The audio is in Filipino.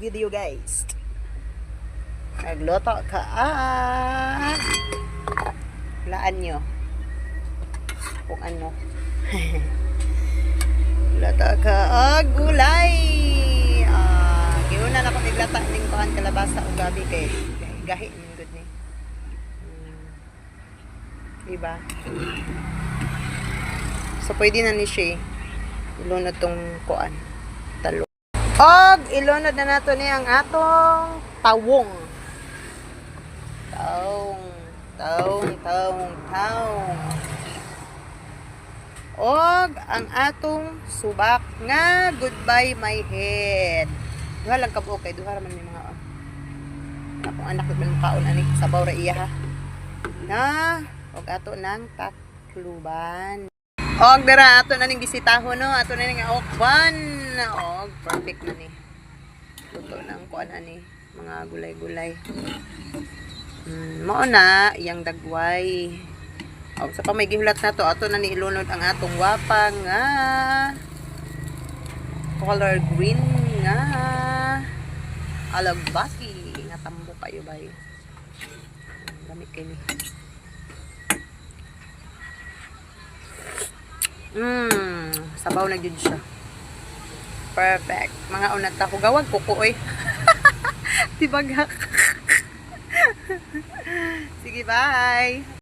video guys. Nagluto ka laan nyo kung ano. Luto ka gulay. Giunan ako niglata ning kuan kalabasa ug gabi kay gahi ning good ni. Diba? So pwede na ni siya ilunod tong kuan talo. Og ilunod na nato ni ang atong tawong. Tawong. Og ang atong subak nga goodbye my head. Duha lang kabuo kay duha ra man ni mga akong anak man kaon ani sabaw ra iya ha. Na og ato nang takluban. Og dara ato na ning bisitahon no, ato na ning aokban. Og perfect na ni. Luto nang kuan ani mga gulay-gulay. Mao na iyang dagway. Og sa pa may gihulat na to, ato na ni ilunod ang atong wapang nga color green nga alagbaki nga tambo kayo bay. Dami kay ni. Sabaw na gyud siya. Perfect. Mga unat ta ko gawag kuko oy. Tibagak. Sige, bye.